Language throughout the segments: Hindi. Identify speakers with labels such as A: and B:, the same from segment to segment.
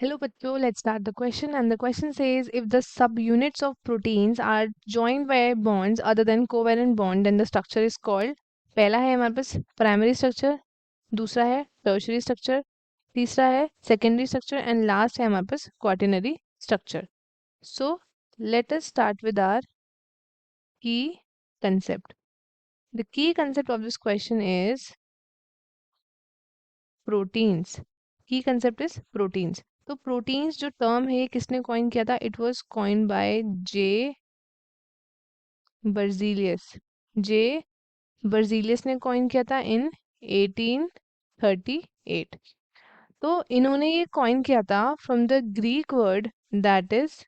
A: Hello, bachcho. Let's start the question. And the question says, if the subunits of proteins are joined by bonds other than covalent bond, then the structure is called. पहला है हमारे पास प्राइमरी स्ट्रक्चर, दूसरा है टर्शरी स्ट्रक्चर, तीसरा है सेकेंडरी स्ट्रक्चर एंड लास्ट है हमारे पास quaternary structure. So let us start with our key concept. The key concept of this question is proteins. Key concept is proteins. तो प्रोटीन्स जो टर्म है ये किसने कॉइन किया था? It was coin by J Berzelius. J Berzelius ने कॉइन किया था इन 1838. तो इन्होंने ये कॉइन किया था from the Greek word that is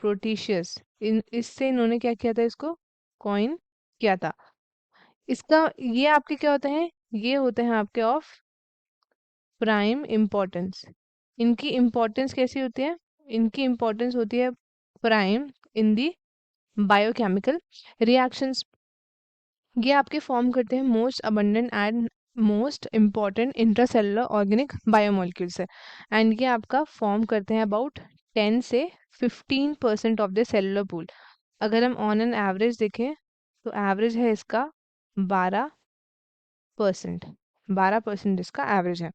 A: proteios. इससे इन्होंने क्या किया था? इसको कॉइन किया था. इसका ये आपके क्या होते हैं? ये होते हैं आपके ऑफ प्राइम इम्पोर्टेंस. इनकी इम्पोर्टेंस कैसी होती है? इनकी इम्पोर्टेंस होती है प्राइम इन दी बायोकेमिकल रिएक्शंस. ये आपके फॉर्म करते हैं most abundant and most important intracellular organic biomolecules है. एंड ये आपका फॉर्म करते हैं अबाउट 10 से 15% ऑफ द सेलुलर पूल. अगर हम ऑन एन एवरेज देखें तो एवरेज है इसका 12%. 12% इसका एवरेज है.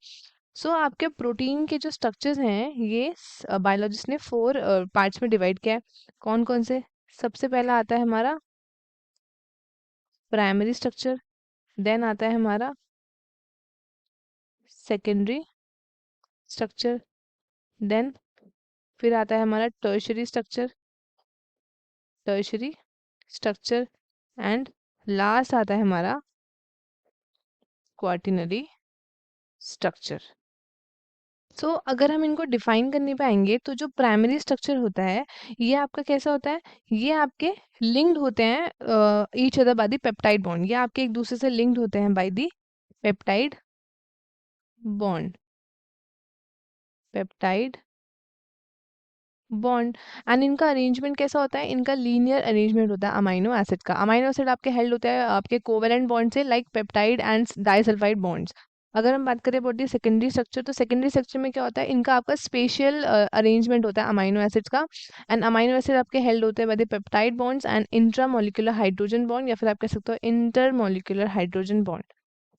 A: सो आपके प्रोटीन के जो स्ट्रक्चर्स हैं ये बायोलॉजिस्ट ने 4 पार्ट्स में डिवाइड किया है. कौन कौन से? सबसे पहला आता है हमारा प्राइमरी स्ट्रक्चर, देन आता है हमारा सेकेंडरी स्ट्रक्चर, देन फिर आता है हमारा टर्शरी स्ट्रक्चर, एंड लास्ट आता है हमारा क्वाटरनरी स्ट्रक्चर. सो अगर हम इनको डिफाइन करने पाएंगे तो जो प्राइमरी स्ट्रक्चर होता है ये आपका कैसा होता है? ये आपके लिंक्ड होते हैं each other by the peptide bond. ये आपके एक दूसरे से लिंक्ड होते हैं by the peptide bond. Peptide bond. And इनका अरेंजमेंट कैसा होता है? इनका लीनियर अरेंजमेंट होता है अमाइनो एसिड का. अमाइनो एसिड आपके हेल्ड होता है आपके कोवेलेंट बॉन्ड से like peptide and disulphide bonds. अगर हम बात करें अबाउट दी सेकेंडरी स्ट्रक्चर तो सेकेंडरी स्ट्रक्चर में क्या होता है? इनका आपका स्पेशल अरेंजमेंट होता है अमाइनो एसिड्स का. एंड अमाइनो एसिड आपके हेल्ड होते हैं by the peptide bonds and intramolecular hydrogen bond, या फिर आप कह सकते हो इंटरमोलिकुलर हाइड्रोजन बॉन्ड.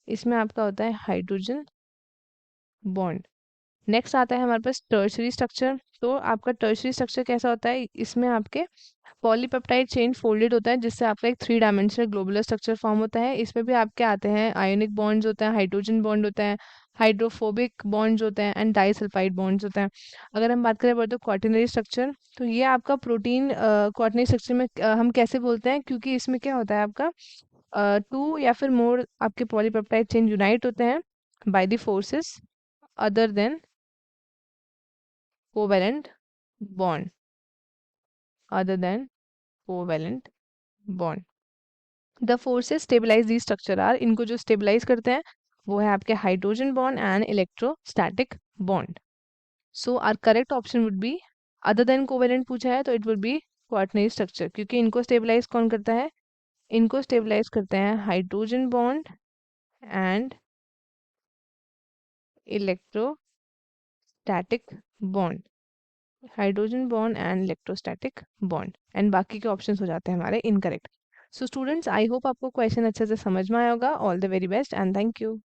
A: इसमें आपका होता है हाइड्रोजन बॉन्ड. नेक्स्ट आता है हमारे पास टर्शरी स्ट्रक्चर. तो आपका टर्शरी स्ट्रक्चर कैसा होता है? इसमें आपके पॉलीपेप्टाइड चेन फोल्डेड होता है जिससे आपका एक 3 डायमेंशनल ग्लोबुलर स्ट्रक्चर फॉर्म होता है. इसमें भी आपके आते हैं आयोनिक बॉन्ड्स होते हैं, हाइड्रोजन बॉन्ड होता है, हाइड्रोफोबिक बॉन्ड्स होते हैं एंड डाइसल्फाइड बॉन्ड्स होते हैं. अगर हम बात करें तो क्वाटरनरी स्ट्रक्चर तो ये आपका प्रोटीन क्वाटरनरी स्ट्रक्चर में हम कैसे बोलते हैं? क्योंकि इसमें क्या होता है आपका 2 या फिर मोर आपके पॉलीपेप्टाइड चेन यूनाइट होते हैं by the forces other than covalent bond. other than covalent bond. The forces stabilize these structure are, इनको जो stabilize करते हैं वो है आपके hydrogen bond and electrostatic bond. So our correct option would be other than covalent पूछा है तो it would be quaternary structure, क्योंकि इनको स्टेबलाइज कौन करता है? इनको स्टेबलाइज करते हैं hydrogen bond and electrostatic bond. Hydrogen bond and electrostatic bond. And बाकी के ऑप्शंस हो जाते हैं हमारे incorrect. So students I hope आपको क्वेश्चन अच्छे से समझ में आया होगा. All the very best and thank you.